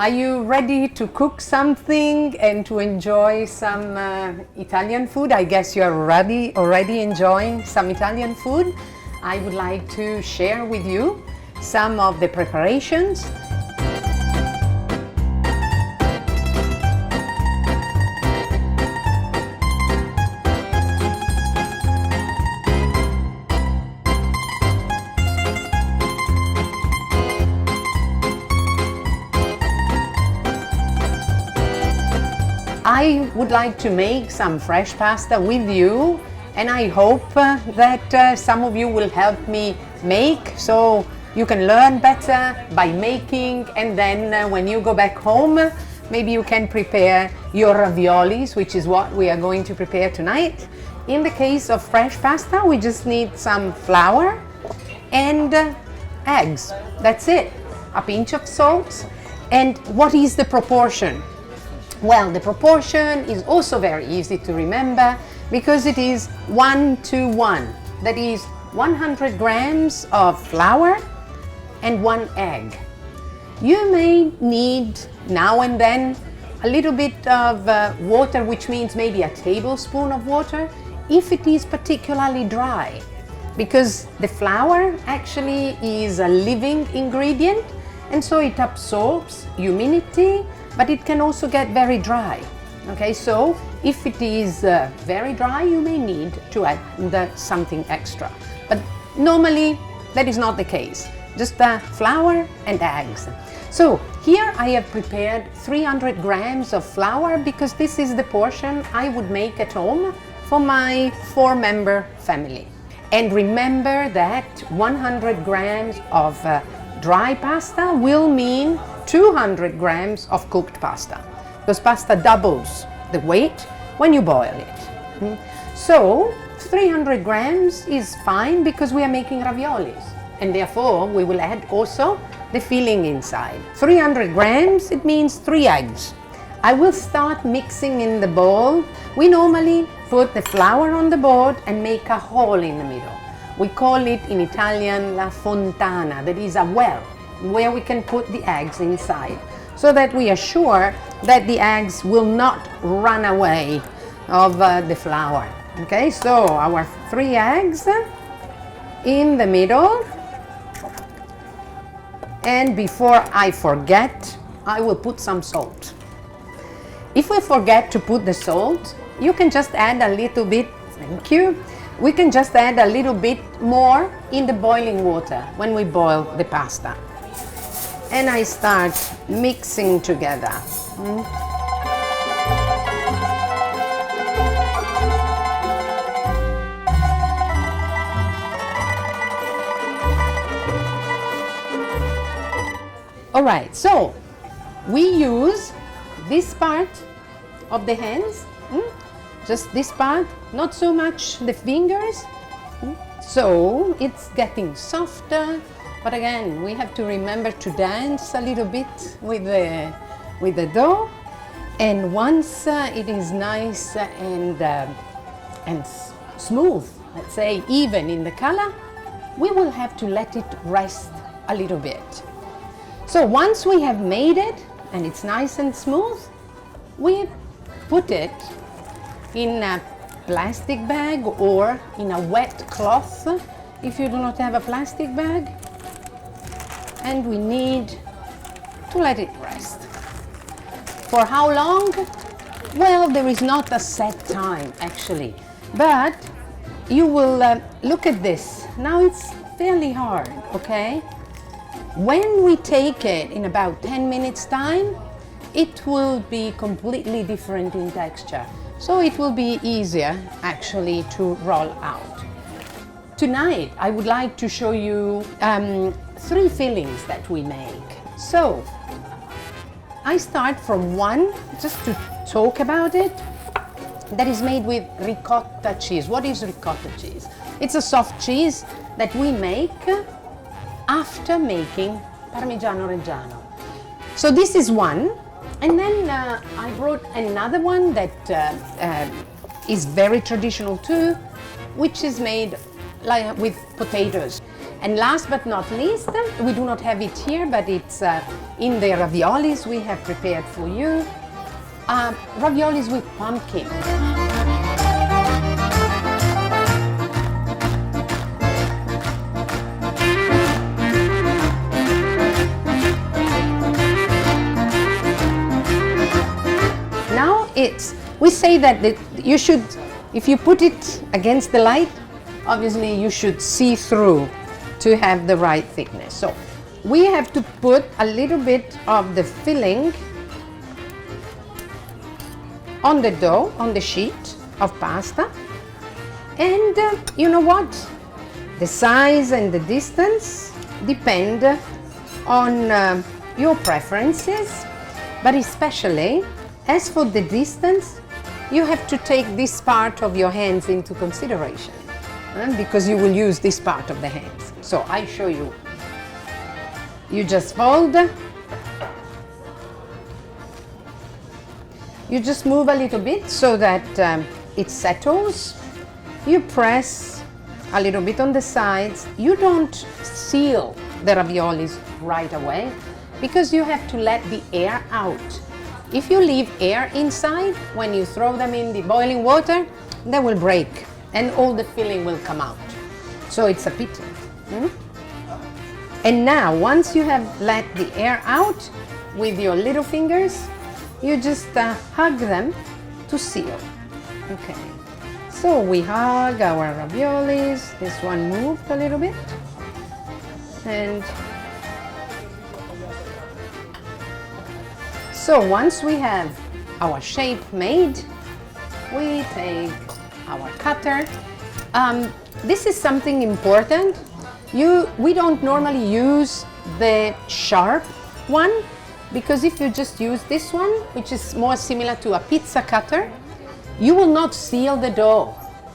Are you ready to cook something and to enjoy some Italian food? I guess you are already enjoying some Italian food. I would like to share with you some of the preparations. I would like to make some fresh pasta with you, and I hope that some of you will help me make, so you can learn better by making, and then when you go back home, maybe you can prepare your raviolis, which is what we are going to prepare tonight. In the case of fresh pasta, we just need some flour and eggs. That's it. A pinch of salt. And what is the proportion? Well, the proportion is also very easy to remember because it is 1:1. That is 100 grams of flour and 1 egg. You may need now and then a little bit of water, which means maybe a tablespoon of water if it is particularly dry, because the flour actually is a living ingredient and so it absorbs humidity, but it can also get very dry. Okay, so if it is very dry, you may need to add something extra. But normally that is not the case. Just flour and eggs. So here I have prepared 300 grams of flour because this is the portion I would make at home for my 4-member family. And remember that 100 grams of dry pasta will mean 200 grams of cooked pasta, because pasta doubles the weight when you boil it. So 300 grams is fine because we are making raviolis, and therefore we will add also the filling inside. 300 grams, it means 3 eggs. I will start mixing in the bowl. We normally put the flour on the board and make a hole in the middle. We call it in Italian la fontana, that is a well where we can put the eggs inside, so that we are sure that the eggs will not run away of the flour. Okay, so our 3 eggs in the middle. And before I forget, I will put some salt. If we forget to put the salt, you can just add a little bit. Thank you. We can just add a little bit more in the boiling water when we boil the pasta. And I start mixing together. All right, so we use this part of the hands, just this part, not so much the fingers. So it's getting softer. But again, we have to remember to dance a little bit with the dough. And once it is nice and smooth, let's say even in the color, we will have to let it rest a little bit. So once we have made it and it's nice and smooth, we put it in a plastic bag or in a wet cloth if you do not have a plastic bag. And we need to let it rest. For how long? Well, there is not a set time actually, but you will look at this. Now it's fairly hard, okay? When we take it in about 10 minutes time, it will be completely different in texture. So it will be easier actually to roll out. Tonight I would like to show you 3 fillings that we make. So I start from one, just to talk about it, that is made with ricotta cheese. What is ricotta cheese? It's a soft cheese that we make after making Parmigiano Reggiano. So this is one, and then I brought another one that is very traditional too, which is made with potatoes. And last but not least, we do not have it here, but it's in the raviolis we have prepared for you. Raviolis with pumpkin. Now we say that you should, if you put it against the light, obviously you should see through to have the right thickness. So we have to put a little bit of the filling on the dough, on the sheet of pasta. And you know what? The size and the distance depend on your preferences, but especially as for the distance, you have to take this part of your hands into consideration, because you will use this part of the hands. So I show you. You just fold. You just move a little bit so that it settles. You press a little bit on the sides. You don't seal the raviolis right away because you have to let the air out. If you leave air inside, when you throw them in the boiling water, they will break and all the filling will come out. So it's a pity. And now, once you have let the air out with your little fingers, you just hug them to seal. Okay. So we hug our raviolis. This one moved a little bit. And so once we have our shape made, we take our cutter. This is something important. We don't normally use the sharp one, because if you just use this one, which is more similar to a pizza cutter, you will not seal the dough.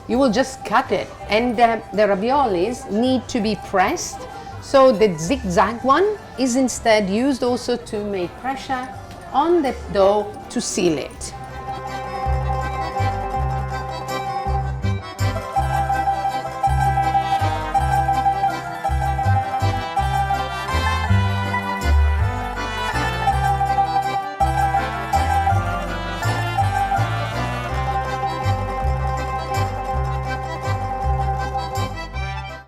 You will just cut it. And the raviolis need to be pressed. So the zigzag one is instead used also to make pressure on the dough to seal it.